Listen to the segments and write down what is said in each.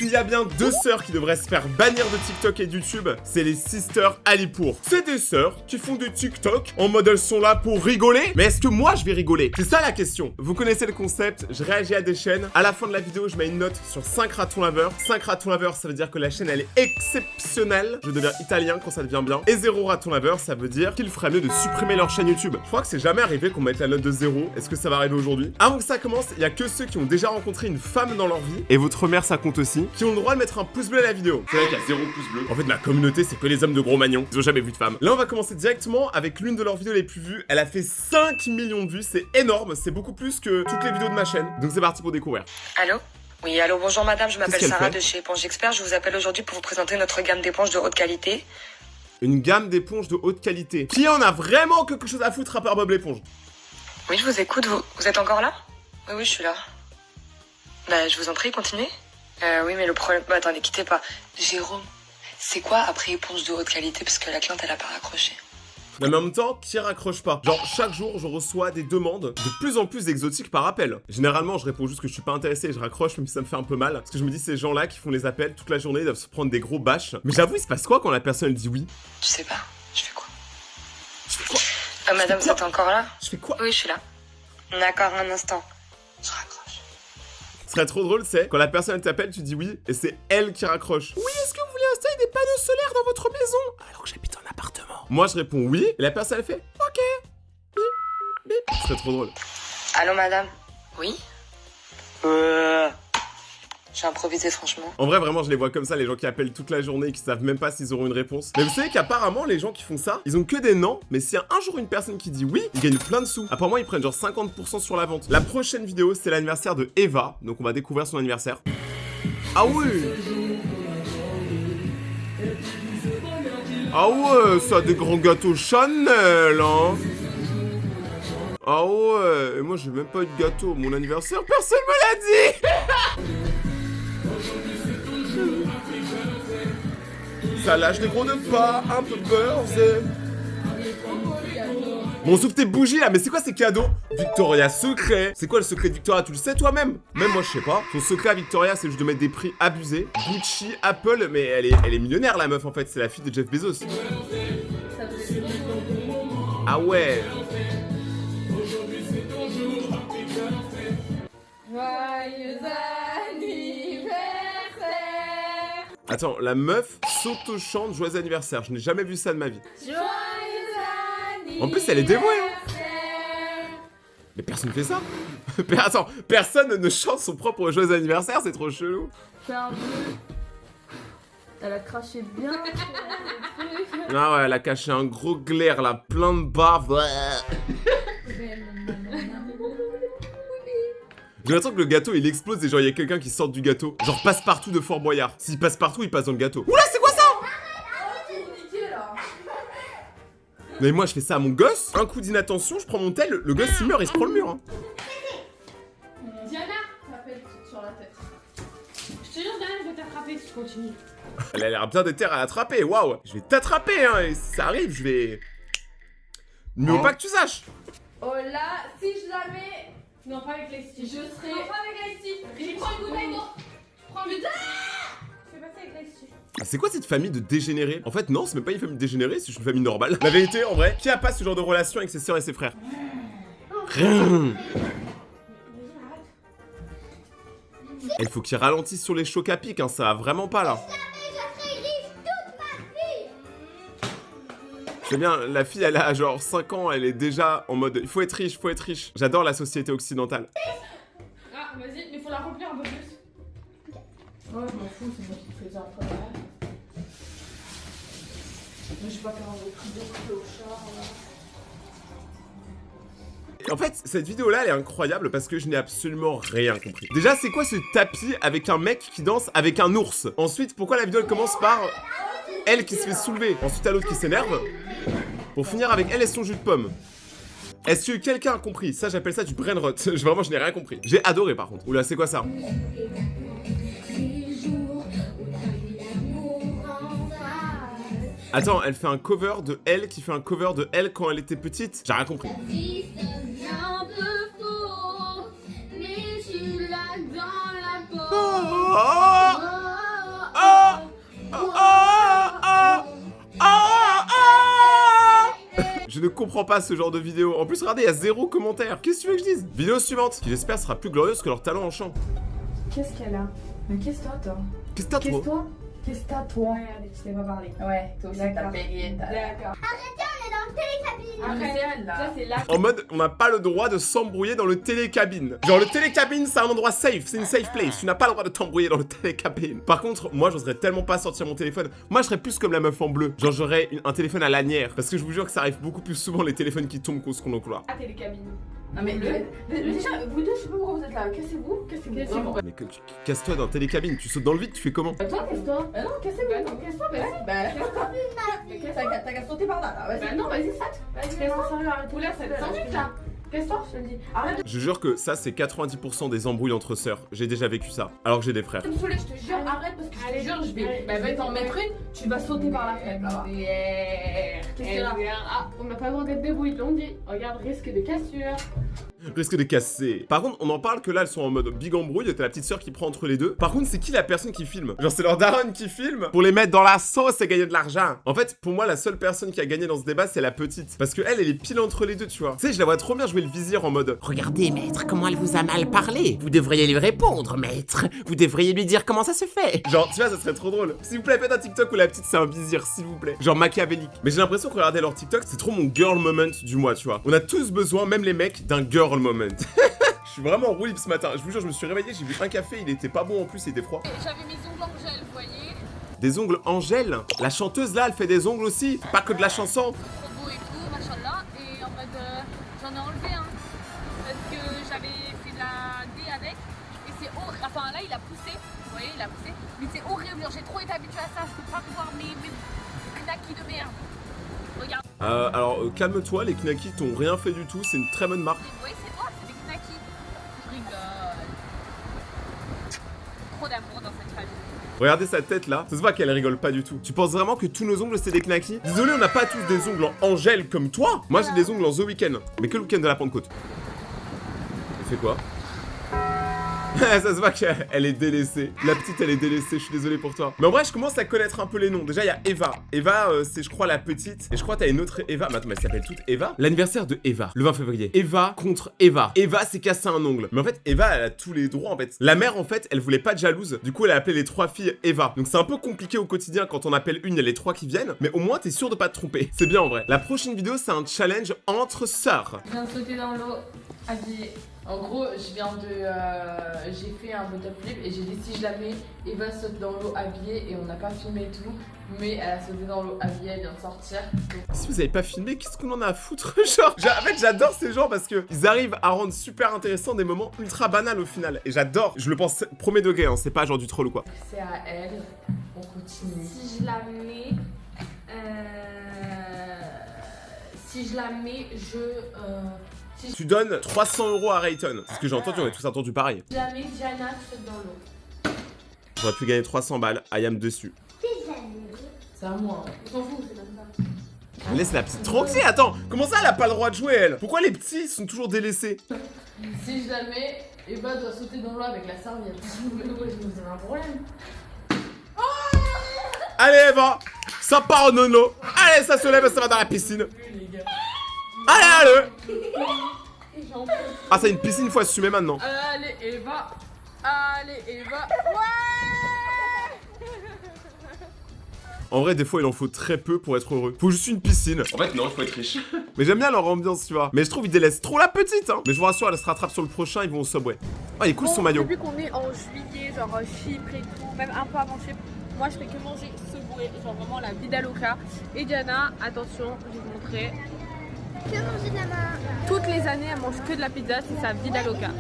S'il y a bien deux sœurs qui devraient se faire bannir de TikTok et de YouTube, c'est les sisters Alipour. C'est des sœurs qui font du TikTok en mode elles sont là pour rigoler. Mais est-ce que moi je vais rigoler? C'est ça la question. Vous connaissez le concept, je réagis à des chaînes. À la fin de la vidéo, je mets une note sur 5 ratons laveurs. 5 ratons laveurs, ça veut dire que la chaîne elle est exceptionnelle. Je deviens italien quand ça devient bien. Et 0 raton laveur, ça veut dire qu'il ferait mieux de supprimer leur chaîne YouTube. Je crois que c'est jamais arrivé qu'on mette la note de 0. Est-ce que ça va arriver aujourd'hui? Avant que ça commence, il y a que ceux qui ont déjà rencontré une femme dans leur vie, et votre mère ça compte aussi, qui ont le droit de mettre un pouce bleu à la vidéo. C'est vrai qu'il y a 0 pouce bleu. En fait, ma communauté, c'est que les hommes de gros magnons. Ils ont jamais vu de femme. Là, on va commencer directement avec l'une de leurs vidéos les plus vues. Elle a fait 5 millions de vues. C'est énorme. C'est beaucoup plus que toutes les vidéos de ma chaîne. Donc, c'est parti pour découvrir. Allô? Oui, allô, bonjour madame, je m'appelle qu'elle Sarah fait de chez Éponge Expert. Je vous appelle aujourd'hui pour vous présenter notre gamme d'éponges de haute qualité. Une gamme d'éponges de haute qualité. Qui en a vraiment quelque chose à foutre à part Bob l'éponge? Oui, je vous écoute, vous êtes encore là? Oui, je suis là. Bah, je vous en prie, continuez. Oui, mais le problème... Bah, attendez, quittez pas. Jérôme, c'est quoi après éponge de haute qualité? Parce que la cliente, elle a pas raccroché. Non mais en même temps, qui raccroche pas? Genre, chaque jour, je reçois des demandes de plus en plus exotiques par appel. Généralement, je réponds juste que je suis pas intéressé et je raccroche, même si ça me fait un peu mal. Parce que je me dis, ces gens-là qui font les appels toute la journée, ils doivent se prendre des gros bâches. Mais j'avoue, il se passe quoi quand la personne elle dit oui? Je sais pas, je fais quoi? Je fais quoi? Madame, vous êtes encore là? Je fais quoi? Oui, je suis là. D'accord, un instant. Je raccroche. Ce serait trop drôle, c'est quand la personne t'appelle, tu dis oui, et c'est elle qui raccroche. Oui, est-ce que vous voulez installer des panneaux solaires dans votre maison? Alors que j'habite en appartement. Moi, je réponds oui, et la personne elle fait ok. Bip, bip. Ce serait trop drôle. Allô, madame? Oui? J'ai improvisé, franchement. En vrai, vraiment, je les vois comme ça, les gens qui appellent toute la journée et qui savent même pas s'ils auront une réponse. Mais vous savez qu'apparemment, les gens qui font ça, ils ont que des non, mais s'il y a un jour une personne qui dit oui, ils gagnent plein de sous. Apparemment, ils prennent genre 50% sur la vente. La prochaine vidéo, c'est l'anniversaire de Eva, donc on va découvrir son anniversaire. Ah oui! Ah ouais, ça a des grands gâteaux Chanel, hein! Ah ouais, et moi j'ai même pas eu de gâteau. Mon anniversaire, personne me l'a dit! Ça lâche des gros de pas, un peu de beurre, c'est... Bon, sauf tes bougies là, mais c'est quoi ces cadeaux? Victoria Secret. C'est quoi le secret de Victoria? Tu le sais toi-même? Même moi, je sais pas. Son secret à Victoria, c'est juste de mettre des prix abusés. Gucci, Apple, mais elle est millionnaire la meuf en fait. C'est la fille de Jeff Bezos. Ah ouais. Joyeux anniversaire. Attends, la meuf s'auto-chante joyeux anniversaire. Je n'ai jamais vu ça de ma vie. Joyeux anniversaire. En plus, elle est dévouée, hein. Mais personne fait ça. Attends, personne ne chante son propre joyeux anniversaire, c'est trop chelou. Fais un vœu. Elle a craché bien. Ah ouais, elle a caché un gros glaire là, plein de bave. J'ai l'impression que le gâteau il explose et genre il y a quelqu'un qui sort du gâteau. Genre Passe-Partout de Fort Boyard. S'il passe partout, il passe dans le gâteau. Oula, c'est quoi ça? Mais moi je fais ça à mon gosse. Un coup d'inattention, je prends mon tel, le gosse il meurt, il se prend le mur. Hein. Diana, t'appelles sur la tête. Je te jure, Diana, je vais t'attraper si tu continues. Elle a l'air bien déterre à attraper, waouh. Je vais t'attraper, hein, et si ça arrive, je vais... Mais faut pas que tu saches. Oh là, si je la mets... Non, pas avec Lexi. Je serai... Non, pas avec Lexi. Je prends une bouteille d'eau. Je prends une... Je vais passer avec Lexi. Ah, c'est quoi cette famille de dégénérés? En fait, non, c'est même pas une famille dégénérée, c'est une famille normale. La vérité, en vrai, qui a pas ce genre de relation avec ses sœurs et ses frères? Rien. Il faut qu'il ralentisse sur les chocs à pic, hein, ça va vraiment pas là. C'est bien, la fille elle a genre 5 ans, elle est déjà en mode il faut être riche, faut être riche. J'adore la société occidentale. Ah, vas-y, mais faut la remplir un peu plus. Ouais, je m'en fous, c'est moi qui te fais ça après. Mais je vais pas faire un autre truc au char là. En fait, cette vidéo-là, elle est incroyable parce que je n'ai absolument rien compris. Déjà, c'est quoi ce tapis avec un mec qui danse avec un ours? Ensuite, pourquoi la vidéo elle commence par elle qui se fait soulever? Ensuite, à l'autre qui s'énerve. Pour finir avec elle et son jus de pomme. Est-ce que quelqu'un a compris? Ça, j'appelle ça du brain rot. Vraiment, je n'ai rien compris. J'ai adoré par contre. Oula, c'est quoi ça? Attends, elle fait un cover de elle qui fait un cover de elle quand elle était petite? J'ai rien compris. Mais je suis là dans la Oh ne comprends pas ce genre de vidéo. En plus, regardez, il y a 0 commentaire. Qu'est-ce que tu veux que je dise? Vidéo suivante, qui j'espère sera plus glorieuse que leur talent en chant. Qu'est-ce qu'elle a? Mais qu'est-ce que toi? Qu'est-ce que t'as, toi? Qu'est-ce que t'as, toi? Regardez, je t'ai pas parlé. Ouais, toi aussi t'as payé. D'accord. Arrête, là. Ça, c'est là. En mode, on n'a pas le droit de s'embrouiller dans le télécabine. Genre, le télécabine, c'est un endroit safe, c'est une safe place. Tu n'as pas le droit de t'embrouiller dans le télécabine. Par contre, moi, j'oserais tellement pas sortir mon téléphone. Moi, je serais plus comme la meuf en bleu. Genre, j'aurais un téléphone à lanière. Parce que je vous jure que ça arrive beaucoup plus souvent les téléphones qui tombent qu'au second couloir. Ah, télécabine. Non, mais déjà, vous deux, je sais pas pourquoi vous êtes là. Cassez-vous. Mais casse-toi dans la télécabine, tu sautes dans le vide, tu fais comment? Toi, casse-toi. Non, cassez-vous. Non, casse-toi, vas-y. Bah, t'as qu'à sauter par là. Vas-y. Bah, non, vas-y, saute. Vas-y, sérieux, arrête. Oula, ça te s'ennuie là. Casse-toi, je te le dis. Arrête. Je jure que ça, c'est 90% des embrouilles entre sœurs. J'ai déjà vécu ça, alors que j'ai des frères. Je te jure, arrête parce que je te jure, je vais. Bah, va t'en mettre une, tu vas sauter par la fenêtre là-bas. Qu'est-ce que là? Ah, on n'a pas le droit d'être debout, ils l'ont dit. Regarde, risque de cassure. Risque de casser. Par contre, on en parle que là, elles sont en mode big embrouille. T'as la petite sœur qui prend entre les deux. Par contre, c'est qui la personne qui filme? Genre, c'est leur daronne qui filme pour les mettre dans la sauce et gagner de l'argent. En fait, pour moi, la seule personne qui a gagné dans ce débat, c'est la petite. Parce que elle est pile entre les deux, tu vois. Tu sais, je la vois trop bien jouer le vizir en mode Regardez, maître, comment elle vous a mal parlé. Vous devriez lui répondre, maître. Vous devriez lui dire comment ça se fait. genre, tu vois, ça serait trop drôle. S'il vous plaît, faites un TikTok où la petite c'est un vizir, s'il vous plaît. Genre machiavélique. Mais j'ai l'impression que regarder leur TikTok, c'est trop mon girl moment du mois, tu vois. On a tous besoin, même les mecs, d'un girl moment. Je suis vraiment roulis ce matin. Je vous jure, je me suis réveillé, j'ai bu un café, il était pas bon en plus, il était froid. J'avais mes ongles en gel, vous voyez. Des ongles Angèle? La chanteuse là, elle fait des ongles aussi. Pas que de la chanson. Trop beau et tout, machallah. Et en mode, j'en ai enlevé un. Parce que j'avais fait de la D avec. Et c'est horrible. Enfin là, il a poussé. Vous voyez, il a poussé. Mais c'est horrible. Genre, j'ai trop été habituée à ça. Je peux pas voir mes knackis de merde. Regarde. Alors, calme-toi, les knackis t'ont rien fait du tout, c'est une très bonne marque. Vous voyez, c'est toi, c'est des knackis. Je rigole. Trop d'amour dans cette famille. Regardez sa tête là, ça se voit qu'elle rigole pas du tout. Tu penses vraiment que tous nos ongles c'est des knackis? Désolé, on n'a pas tous des ongles en Angèle comme toi. Moi j'ai des ongles en The Weeknd, mais que le week-end de la Pentecôte. Elle fait quoi? Ça se voit qu'elle est délaissée. La petite, elle est délaissée, je suis désolé pour toi. Mais en vrai, je commence à connaître un peu les noms. Déjà, il y a Eva. Eva, c'est, je crois, la petite. Et je crois que t'as une autre Eva. Mais attends, mais elle s'appelle toute Eva. L'anniversaire de Eva, le 20 février. Eva contre Eva. Eva s'est cassé un ongle. Mais en fait, Eva, elle a tous les droits, en fait. La mère, en fait, elle voulait pas de jalouse. Du coup, elle a appelé les 3 filles Eva. Donc, c'est un peu compliqué au quotidien quand on appelle une, il y a les 3 qui viennent. Mais au moins, t'es sûr de pas te tromper. C'est bien, en vrai. La prochaine vidéo, c'est un challenge entre sœurs. Je viens de sauter dans l'eau, habillée. En gros, j'ai fait un butterflip et j'ai dit si je la mets, Eva saute dans l'eau habillée et on n'a pas filmé tout, mais elle a sauté dans l'eau habillée, elle vient de sortir. Si vous avez pas filmé, qu'est-ce qu'on en a à foutre? Genre, en fait, j'adore ces gens parce que ils arrivent à rendre super intéressant des moments ultra banals au final. Et j'adore, je le pense premier degré, hein, c'est pas genre du troll ou quoi. C'est à elle, on continue. Si je la mets, Tu donnes 300 € à Rayton. C'est ce que j'ai entendu, on a tous entendu pareil. Si je la mets, Diana saute dans l'eau. J'aurais pu gagner 300 balles, I am dessus. C'est à moi. On s'en fout, c'est comme ça. Laisse la petite tranquille, attends, comment ça elle a pas le droit de jouer elle? Pourquoi les petits sont toujours délaissés? Si je la mets, Eva doit sauter dans l'eau avec la serviette. Vous avez un problème? Allez Eva, ça part au nono. Allez, ça se lève, ça va dans la piscine. Allez, allez. Ah, c'est une piscine, faut assumer maintenant. Allez, Eva. Allez, Eva. Ouais. En vrai, des fois, il en faut très peu pour être heureux. Faut juste une piscine. En fait, non, il faut être riche. Mais j'aime bien leur ambiance, tu vois. Mais je trouve qu'ils délaissent trop la petite, hein. Mais je vous rassure, elle se rattrape sur le prochain, ils vont au Subway. Ah, il est cool son maillot. Depuis qu'on est en juillet, genre Chypre et tout, même un peu avant Chypre, moi je fais que manger Subway, genre vraiment la vida loca. Et Diana, attention, je vais vous montrer. Que manger de la main. Toutes les années, elle mange que de la pizza, c'est sa vida loca.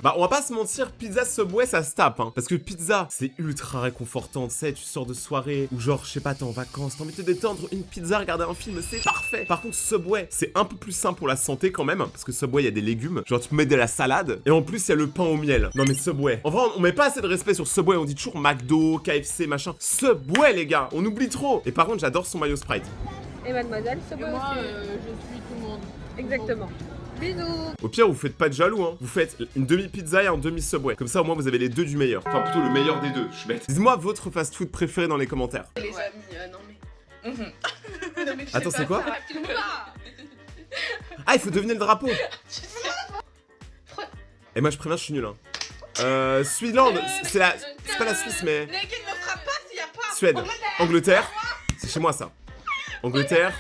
Bah, on va pas se mentir, pizza Subway, ça se tape, hein. Parce que pizza, c'est ultra réconfortant, tu sais, tu sors de soirée, ou genre, je sais pas, t'es en vacances, t'as envie de te détendre, une pizza, regarder un film, c'est parfait. Par contre, Subway, c'est un peu plus sain pour la santé quand même, parce que Subway, il y a des légumes, genre, tu peux mettre de la salade, et en plus, il y a le pain au miel. Non mais Subway, en vrai, on met pas assez de respect sur Subway, on dit toujours McDo, KFC, machin. Subway, les gars, on oublie trop. Et par contre, j'adore son maillot Sprite. Et mademoiselle, Subway Et moi, aussi. je suis tout le monde. Exactement. Bisous. Au pire, vous faites pas de jaloux, hein. Vous faites une demi-pizza et un demi-Subway. Comme ça, au moins, vous avez les deux du meilleur. Enfin, plutôt le meilleur des deux, je suis bête. Dites-moi votre fast-food préféré dans les commentaires. Les amis, non mais... Attends, c'est quoi? Ah, il faut deviner le drapeau. Et moi, je préviens, je suis nul. Hein. Suède, c'est la... C'est pas la Suisse, mais... Suède. Angleterre. C'est chez moi, ça. Angleterre.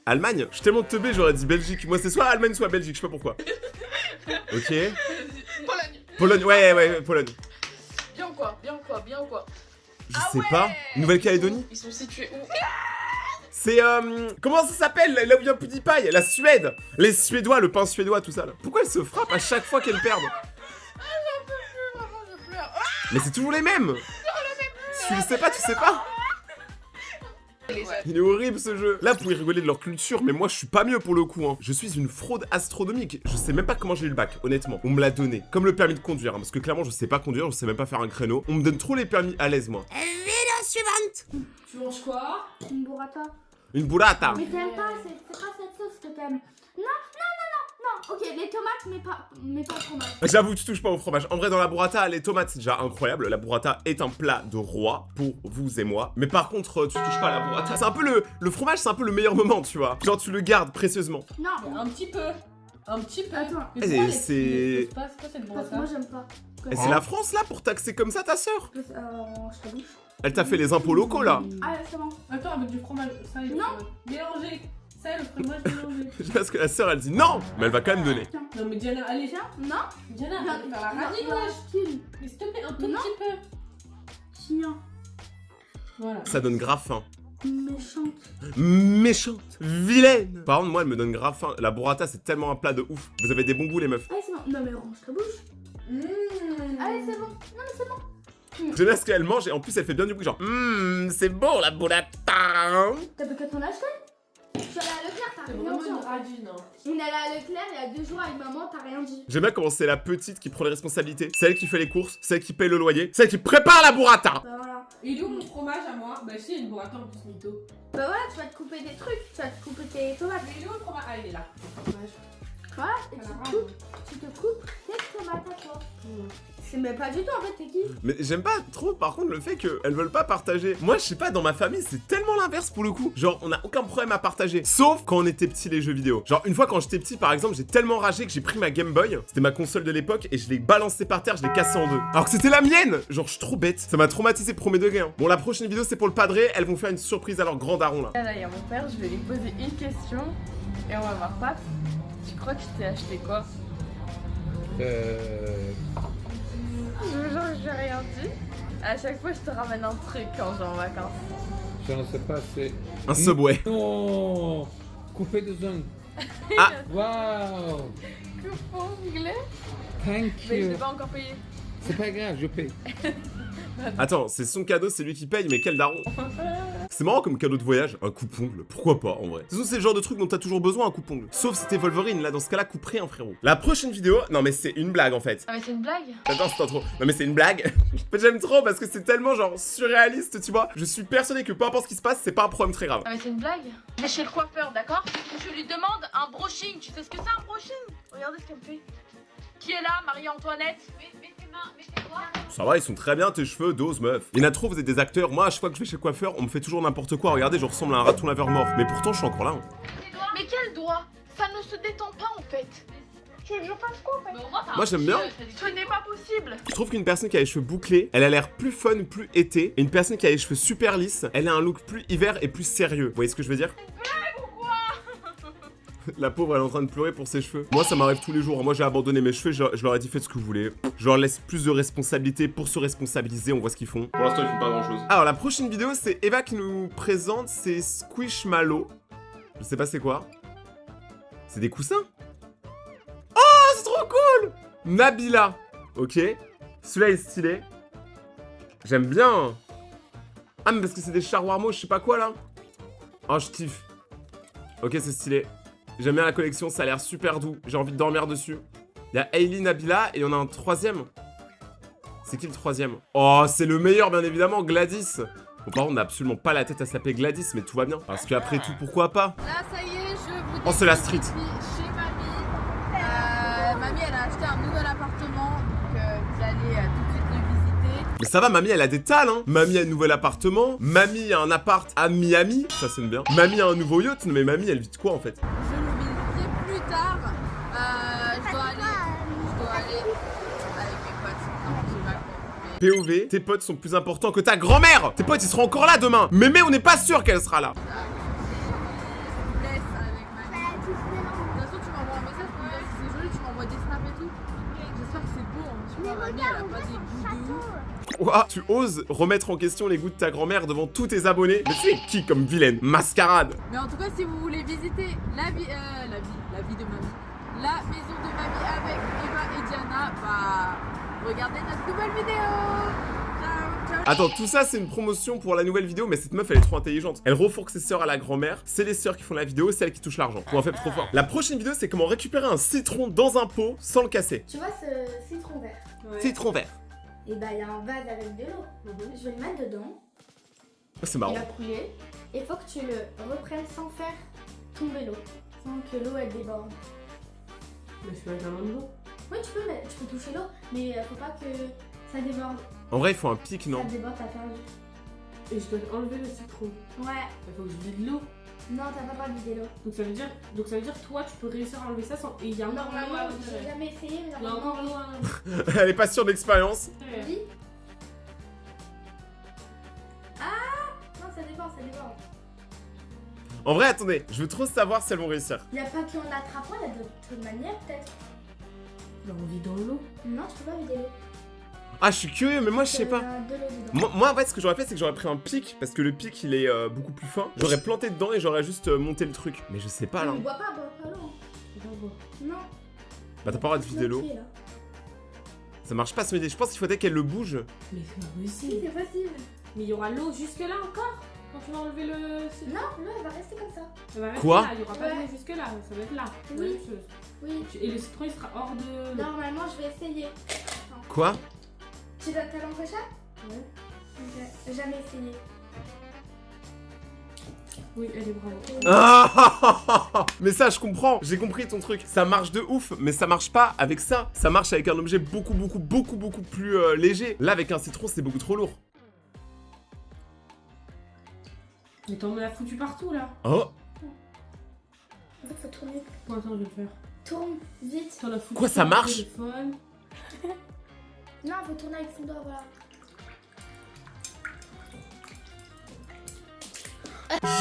Allemagne. Je suis tellement teubé, j'aurais dit Belgique. Moi, c'est soit Allemagne, soit Belgique, je sais pas pourquoi. Ok. Pologne, ouais, Pologne. Bien ou quoi? Je sais pas. Nouvelle-Calédonie. Ils sont situés où? C'est comment ça s'appelle là où il y a PewDiePie? La Suède. Les Suédois, le pain suédois, tout ça là. Pourquoi elles se frappent à chaque fois qu'elles perdent? Mais c'est toujours les mêmes. Si tu le sais pas, tu sais pas. Il est horrible ce jeu. Là, vous pouvez rigoler de leur culture, mais moi je suis pas mieux pour le coup. Hein. Je suis une fraude astronomique. Je sais même pas comment j'ai eu le bac, honnêtement. On me l'a donné. Comme le permis de conduire, hein, parce que clairement je sais pas conduire, je sais même pas faire un créneau. On me donne trop les permis à l'aise, moi. Vidéo suivante. Tu manges quoi? Une burrata. Une burrata. Mais t'aimes pas, c'est pas cette sauce que t'aimes. Non. Ok, les tomates, mais pas le fromage. J'avoue, tu touches pas au fromage. En vrai, dans la burrata, les tomates, c'est déjà incroyable. La burrata est un plat de roi pour vous et moi. Mais par contre, tu touches pas à la burrata. C'est un peu le fromage, c'est un peu le meilleur moment, tu vois. Genre, tu le gardes précieusement. Non. Un petit peu. Attends. Et c'est... C'est quoi cette Parce que moi j'aime pas. Et c'est la France, là, pour taxer comme ça ta sœur. Je t'avoue. Elle t'a fait les impôts locaux, là. Ah, c'est bon. Attends, avec du fromage. Ça, Non. Mélangé. Ça, le fromage mélangé. Parce que la sœur, elle dit non, mais elle va quand même donner. Non, mais Diana, allez, Tiens, non. Diana, Non, arrête de faire la radine, non, wesh. style. Mais s'il te plaît, un tout Non. petit peu. Tiens. Voilà. Ça donne grave faim. Méchante. Méchante, vilaine. Par contre, moi, elle me donne grave faim. La burrata, c'est tellement un plat de ouf. Vous avez des bons goûts, les meufs. Allez, c'est bon. Non, mais range ta bouche. Allez, c'est bon. Non, mais c'est bon. J'aime bien ce qu'elle mange et en plus, elle fait bien du bruit, genre c'est bon la burrata. T'as pas qu'à t'en acheter? Je suis allée à Leclerc, t'as C'est rien vraiment dit. une en fait. radine. Hein. On est allé à Leclerc il y a 2 jours avec maman, t'as rien dit. J'aime bien comment c'est la petite qui prend les responsabilités. C'est elle qui fait les courses, c'est elle qui paye le loyer, c'est elle qui prépare la burrata. Bah voilà. Il est où mon fromage à moi? Bah si, il y a une burrata en plus, mytho. Bah voilà, tu vas te couper des trucs. Tu vas te couper tes tomates. Mais il est où le fromage? Ah, il est là. Fromage. Voilà, et tu te coupes tes tomates à toi. C'est mais pas du tout en fait, t'es qui? Mais j'aime pas trop par contre le fait qu'elles veulent pas partager. Moi je sais pas, dans ma famille c'est tellement l'inverse pour le coup. Genre on a aucun problème à partager. Sauf quand on était petit les jeux vidéo. Genre une fois quand j'étais petit par exemple j'ai tellement ragé que j'ai pris ma Game Boy. C'était ma console de l'époque et je l'ai balancée par terre, je l'ai cassée en deux. Alors que c'était la mienne. Genre je suis trop bête. Ça m'a traumatisé premier degré hein. Bon la prochaine vidéo c'est pour le padré. Elles vont faire une surprise à leur grand daron là. Là il y a mon père, je vais lui poser une question et on va voir Pape. Tu crois que je t'ai acheté quoi? Je vous jure que j'ai rien dit. À chaque fois je te ramène un truc quand je vais en vacances. Je ne sais pas, c'est... Un Subway. Non, coupé de zone. Ah. Waouh. Coupon anglais. Thank Mais je you. l'ai pas encore payé. C'est pas grave, je paye. Attends, c'est son cadeau, c'est lui qui paye, mais quel daron. C'est marrant comme cadeau de voyage, un coupe-ongle, pourquoi pas en vrai. De toute façon c'est le genre de truc dont t'as toujours besoin, un coupe-ongle. Sauf si t'es Wolverine, là dans ce cas-là coupe rien frérot. La prochaine vidéo, non mais c'est une blague en fait. Ah mais c'est une blague? Attends, c'est pas trop. Non mais c'est une blague. J'aime trop parce que c'est tellement genre surréaliste, tu vois. Je suis persuadé que peu importe ce qui se passe, c'est pas un problème très grave. Ah mais c'est une blague? Je vais chez le coiffeur, d'accord? Je lui demande un brushing. Tu sais ce que c'est un brushing? Regardez ce qu'elle me fait. Qui est là, Marie-Antoinette? Mets tes mains, mets tes doigts. Ça va, ils sont très bien tes cheveux, dose meuf. Il y en a trop, vous êtes des acteurs. Moi, à chaque fois que je vais chez le coiffeur, on me fait toujours n'importe quoi. Regardez, je ressemble à un raton laveur mort. Mais pourtant, je suis encore là. Hein. Mais quel doigt? Ça ne se détend pas en fait. Je fasse quoi en fait? Moi, j'aime bien. Ce n'est pas possible. Je trouve qu'une personne qui a les cheveux bouclés, elle a l'air plus fun, plus été. Et une personne qui a les cheveux super lisses, elle a un look plus hiver et plus sérieux. Vous voyez ce que je veux dire? La pauvre, elle est en train de pleurer pour ses cheveux. Moi, ça m'arrive tous les jours. Moi, j'ai abandonné mes cheveux. Je leur ai dit, faites ce que vous voulez. Je leur laisse plus de responsabilités pour se responsabiliser. On voit ce qu'ils font. Pour l'instant, ils font pas grand chose. Alors, la prochaine vidéo, c'est Eva qui nous présente ses Squishmallows. Je sais pas c'est quoi. C'est des coussins? Oh, c'est trop cool! Nabila. Ok. Celui-là est stylé. J'aime bien. Ah, mais parce que c'est des shawarma, je sais pas quoi là. Oh, je kiffe. Ok, c'est stylé. J'aime bien la collection, ça a l'air super doux. J'ai envie de dormir dessus. Il y a Hailey Nabila et il y en a un troisième. C'est qui le troisième? Oh, c'est le meilleur, bien évidemment, Gladys. Bon, par contre, on n'a absolument pas la tête à s'appeler Gladys, mais tout va bien. Parce qu'après tout, pourquoi pas? Là, ça y est, je vous dis. Oh, c'est la street. Je suis chez mamie. Mamie, elle a acheté un nouvel appartement. Donc, vous allez tout de suite le visiter. Mais ça va, mamie, elle a des tales, hein. Mamie a un nouvel appartement. Mamie a un appart à Miami. Ça sonne bien. Mamie a un nouveau yacht. Mais mamie, elle vit de quoi, en fait? Je le visiterai plus tard. Je dois aller avec mes potes. Non, j'ai pas compris. POV, tes potes sont plus importants que ta grand-mère. Tes potes, ils seront encore là demain. Mais on n'est pas sûr qu'elle sera là. Je vous laisse avec ma mère. De toute façon, tu m'envoies un message pour me dire si c'est joli, tu m'envoies des snaps et tout. J'espère que c'est beau. Hein. Je sais pas, ma mère, elle a pas des goûts de ouf. Ouah, tu oses remettre en question les goûts de ta grand-mère devant tous tes abonnés? Mais tu es qui comme vilaine? Mascarade. Mais en tout cas, si vous voulez visiter la vie de mamie, la maison de mamie avec Eva et Diana, bah regardez notre nouvelle vidéo. Ciao, ciao. Attends, tout ça c'est une promotion pour la nouvelle vidéo, mais cette meuf elle est trop intelligente. Elle refourque ses sœurs à la grand-mère, c'est les sœurs qui font la vidéo, c'est elle qui touche l'argent. Pour un fait trop fort. La prochaine vidéo c'est comment récupérer un citron dans un pot sans le casser. Tu vois ce citron vert? Citron vert. Et bah il y a un vase avec de l'eau. Je vais le mettre dedans. C'est Il marrant. va couler. Et il faut que tu le reprennes sans faire tomber l'eau. Sans que l'eau elle déborde. Mais je peux mettre la main dedans. Oui tu peux toucher l'eau. Mais faut pas que ça déborde. En vrai il faut un pic, non? Ça déborde, t'as perdu. Et je dois enlever le citron. Ouais. Il faut que je vide l'eau. Non, t'as pas le droit de vider l'eau. Donc ça veut dire toi tu peux réussir à enlever ça sans. Et il y a encore l'eau à Normalement, retirer. j'ai jamais essayé, mais Il y a encore normalement. l'eau à Elle est pas sûre d'expérience. retirer. Oui. Ah non, ça déborde, ça déborde. En vrai attendez, je veux trop savoir si elles vont réussir. Il a pas qu'en attrapant, il y a d'autres manières peut-être. Bah on vide dans l'eau. Non, tu peux pas vider l'eau. Ah je suis curieux mais moi je sais pas. De l'eau dedans. Moi en fait ce que j'aurais fait c'est que j'aurais pris un pic parce que le pic il est beaucoup plus fin. J'aurais planté dedans et j'aurais juste monté le truc. Mais je sais pas là. On boit pas l'eau. Non. Bah t'as pas le droit de vider l'eau. Qui est là? Ça marche pas son idée. Je pense qu'il faudrait qu'elle le bouge. Mais c'est pas Si, possible. c'est possible. Mais il y aura l'eau jusque là encore quand tu vas enlever le. Non, l'eau elle va rester comme ça. Elle va rester Quoi là, il y aura pas Ouais. d'eau jusque là, ça va être là. Oui. La même chose. Oui. Et le citron il sera hors de l'eau. Normalement, je vais essayer. Quoi? Tu as ta langue chat? Ouais. J'ai jamais essayé. Oui, elle est bravo. Ah mais ça je comprends, j'ai compris ton truc. Ça marche de ouf, mais ça marche pas avec ça. Ça marche avec un objet beaucoup plus léger. Là avec un citron c'est beaucoup trop lourd. Mais t'en as foutu partout là. Oh. En fait, faut tourner. Bon, attends, je vais le faire. Tourne, vite. T'en as foutu Quoi, ça sur le marche? téléphone. Non, faut tourner avec son doigt, voilà.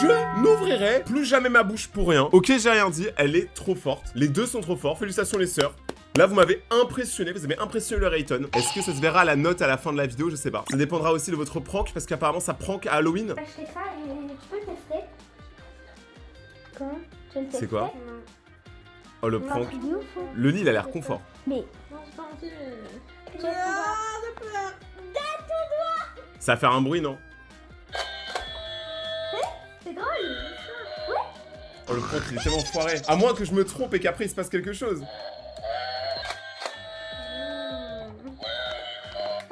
Je n'ouvrirai plus jamais ma bouche pour rien. Ok, j'ai rien dit, elle est trop forte. Les deux sont trop forts, félicitations les sœurs. Là, vous m'avez impressionné, vous avez impressionné le Rayton. Est-ce que ça se verra à la note à la fin de la vidéo? Je sais pas. Ça dépendra aussi de votre prank, parce qu'apparemment ça prank à Halloween. Je fais ça et tu peux le tester. Comment? Tu veux le C'est quoi? tester? Oh, le Non, prank. c'est de ouf, hein. Le lit, il a l'air confort. Mais. Non, j'ai pas envie. Ça va faire un bruit, non? C'est drôle. Oh, le prank, il est tellement foiré. À moins que je me trompe et qu'après il se passe quelque chose.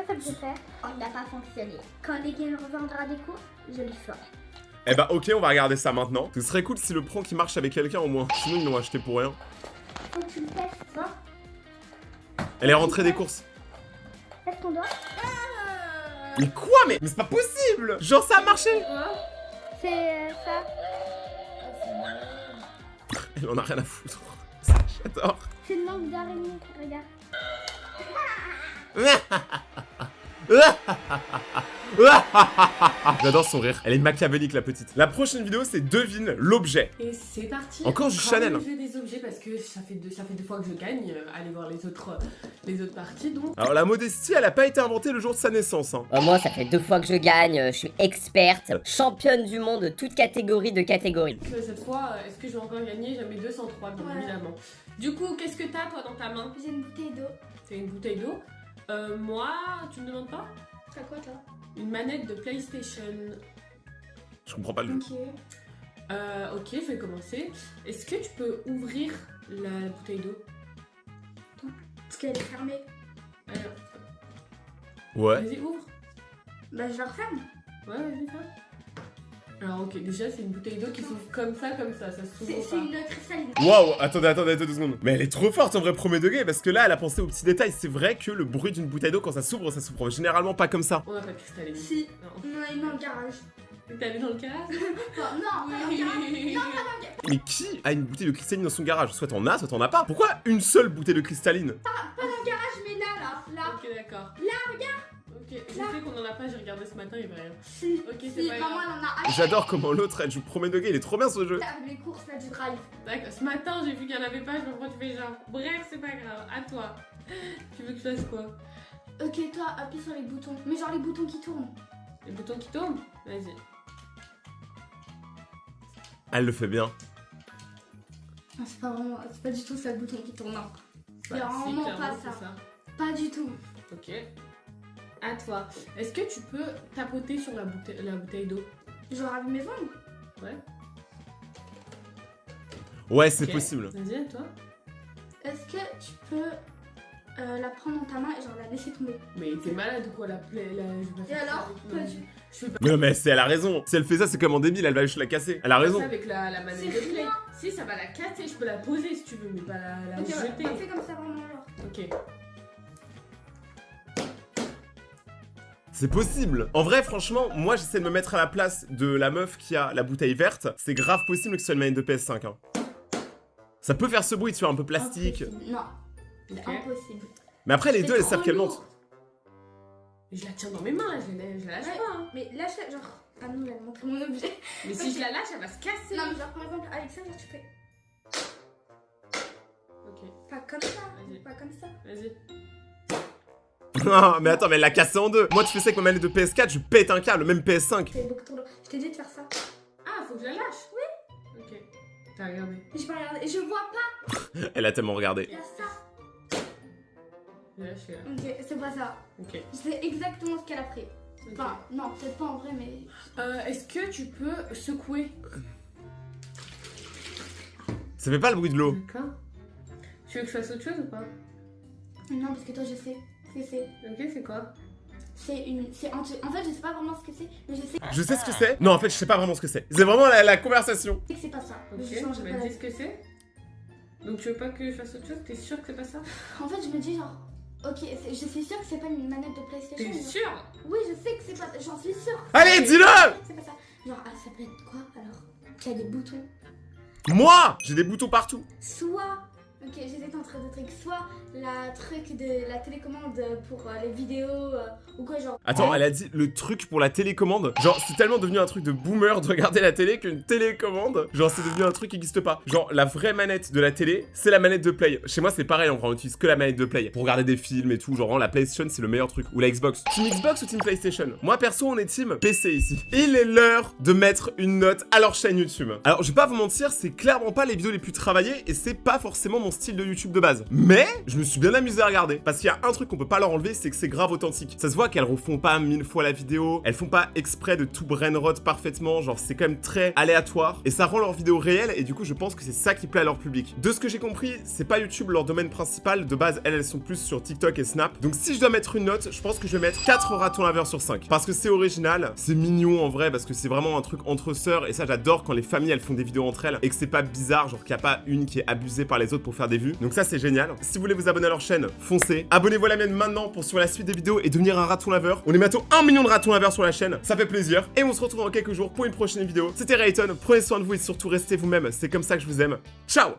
Ça me fait faire. On n'a pas fonctionné. Quand Legan revendra des cours, je lui ferai. Eh bah, ok, on va regarder ça maintenant. Ce serait cool si le prank il marche avec quelqu'un au moins. Sinon, ils l'ont acheté pour rien. Faut que tu le testes, ça. Elle est rentrée des courses. Lève ton doigt. Mais quoi? Mais c'est pas possible! Genre, ça a marché! C'est ça. Elle en a rien à foutre. Ça, j'adore. C'est une langue d'araignée, regarde. J'adore son rire. Elle est machiavélique, la petite. La prochaine vidéo, c'est devine l'objet. Et c'est parti. Encore du Chanel. Le jeu des objets parce que ça fait deux fois que je gagne. Allez voir les autres parties donc. Alors, la modestie, elle a pas été inventée le jour de sa naissance, hein. Moi, ça fait 2 fois que je gagne, je suis experte, championne du monde de toute catégorie de catégories. Cette fois, est-ce que je vais encore gagner? J'ai mes 203 bien évidemment. Du coup, qu'est-ce que t'as toi dans ta main? J'ai une bouteille d'eau. T'as une bouteille d'eau. Moi, tu me demandes pas? T'as quoi, toi? Une manette de PlayStation. Je comprends pas le jeu. Ok. Ok, je vais commencer. Est-ce que tu peux ouvrir la bouteille d'eau? Parce qu'elle est fermée. Ouais. Vas-y, ouvre. Bah, je la referme. Ouais, vas-y, fais. Alors ok, déjà c'est une bouteille d'eau qui s'ouvre comme ça ça s'ouvre C'est pas. une cristalline. Waouh, attendez 2 secondes. Mais elle est trop forte en vrai, premier degré, parce que là, elle a pensé aux petits détails. C'est vrai que le bruit d'une bouteille d'eau, quand ça s'ouvre généralement pas comme ça. On n'a pas de cristalline. Si. Non. On est dans le garage. T'es allé dans le garage? Enfin, non, pas dans le garage. Non, pas dans le garage. Mais qui a une bouteille de cristalline dans son garage? Soit t'en as, soit t'en as pas. Pourquoi une seule bouteille de cristalline? Pas dans le garage, mais là. Ok, d'accord. Là, regarde. Ok, je sais qu'on en a pas, j'ai regardé ce matin, il y avait rien. Si. Ok, c'est Si, pas maman, grave. elle en a acheté. J'adore comment l'autre, elle joue premier degré, il est trop bien ce jeu. Avec les courses là du drive. D'accord, ce matin j'ai vu qu'il y en avait pas, je me crois que tu fais genre. Bref, c'est pas grave, à toi. Tu veux que je fasse quoi? Ok, toi, appuie sur les boutons. Mais genre les boutons qui tournent. Les boutons qui tournent? Vas-y. Elle le fait bien. Non, c'est pas du tout ça le bouton qui tourne. Non. C'est Bah, si, vraiment clairement, pas c'est ça. Pas du tout. Ok. À toi. Est-ce que tu peux tapoter sur la bouteille d'eau? Genre avec mes ongles. Ouais. Ouais, c'est Ok. possible. Vas-y, à toi. Est-ce que tu peux la prendre dans ta main et genre la laisser tomber? Mais t'es malade ou quoi je vais pas Et faire ça alors avec Pas ma- du- Je fais pas Mais non, mais elle a raison. Si elle fait ça, c'est comme en débile, elle va juste la casser. Elle a raison. ça avec la manette C'est de play. rien. Si, ça va la casser, je peux la poser si tu veux, mais pas la Ok, ouais, jeter. bah, fais comme ça vraiment alors. Ok. C'est possible. En vrai, franchement, moi j'essaie de me mettre à la place de la meuf qui a la bouteille verte. C'est grave possible que ce soit une manette de PS5. Hein. Ça peut faire ce bruit de faire un peu plastique. Impossible. Non, c'est Ok. impossible. Mais après, les C'est deux, elles trop savent qu'elle lourd. monte. Je la tiens dans mes mains, là, je la lâche Ouais. pas. Hein. Mais lâche-la, genre. Ah non, elle montre mon objet. Mais si je la lâche, elle va se casser. Non, mais genre par exemple, avec ça, genre, tu fais Ok, pas comme ça. Vas-y. Pas comme ça. vas-y. Non, mais attends, mais elle l'a cassé en deux. Moi, tu fais ça avec ma manette de PS4, je pète un câble, même PS5. C'est beaucoup trop lourd. Je t'ai dit de faire ça. Ah, faut que je la lâche? Oui. Ok. T'as regardé. Je vais regarder. Je vois pas. Elle a tellement regardé. Il y a ça. J'ai lâché là. Ok, c'est pas ça. Ok. Je sais exactement ce qu'elle a pris. Ok. Enfin, non, peut-être pas en vrai, mais. Est-ce que tu peux secouer? Ça fait pas le bruit de l'eau. D'accord. Tu veux que je fasse autre chose ou pas? Non, parce que toi, je sais ce que c'est. Ok, c'est quoi? C'est une. En fait, je sais pas vraiment ce que c'est, mais je sais Je sais ce que c'est. Non, en fait, je sais pas vraiment ce que c'est. C'est vraiment la conversation. que c'est pas ça. Ok, Je change tu pas m'as la dit ce que c'est? Donc tu veux pas que je fasse autre chose? T'es sûr que c'est pas ça? En fait, je me dis genre. Ok, je suis sûre que c'est pas une manette de PlayStation. T'es genre. sûr? Oui, je sais que c'est pas. J'en suis sûre. Allez, dis-le! C'est pas ça. Genre, ah, ça peut être quoi alors? Qu'il y a des boutons. Moi, j'ai des boutons partout. Soit. Ok, j'hésite entre deux trucs. Soit la truc de la télécommande pour les vidéos ou quoi, genre. Attends, elle a dit le truc pour la télécommande. Genre, c'est tellement devenu un truc de boomer de regarder la télé qu'une télécommande, genre, c'est devenu un truc qui n'existe pas. Genre, la vraie manette de la télé, c'est la manette de Play. Chez moi, c'est pareil, en vrai, on utilise que la manette de Play pour regarder des films et tout. Genre, la PlayStation, c'est le meilleur truc. Ou la Xbox. Team Xbox ou Team PlayStation? Moi, perso, on est Team PC ici. Il est l'heure de mettre une note à leur chaîne YouTube. Alors, je vais pas vous mentir, c'est clairement pas les vidéos les plus travaillées et c'est pas forcément mon style de YouTube de base. Mais, je me suis bien amusé à regarder. Parce qu'il y a un truc qu'on peut pas leur enlever, c'est que c'est grave authentique. Ça se voit qu'elles refont pas 1000 fois la vidéo, elles font pas exprès de tout brainrot parfaitement, genre c'est quand même très aléatoire. Et ça rend leur vidéo réelle et du coup je pense que c'est ça qui plaît à leur public. De ce que j'ai compris, c'est pas YouTube leur domaine principal, de base elles sont plus sur TikTok et Snap. Donc si je dois mettre une note, je pense que je vais mettre 4 ratons laveurs sur 5. Parce que c'est original, c'est mignon en vrai, parce que c'est vraiment un truc entre sœurs et ça j'adore quand les familles elles font des vidéos entre elles et que c'est pas bizarre, genre qu'il y a pas une qui est abusée par les autres pour faire des vues. Donc ça c'est génial. Si vous voulez vous abonner à leur chaîne, foncez. Abonnez-vous à la mienne maintenant pour suivre la suite des vidéos et devenir un raton laveur. On est bientôt 1 million de ratons laveurs sur la chaîne, ça fait plaisir. Et on se retrouve dans quelques jours pour une prochaine vidéo. C'était Rayton, prenez soin de vous et surtout restez vous-même, c'est comme ça que je vous aime. Ciao!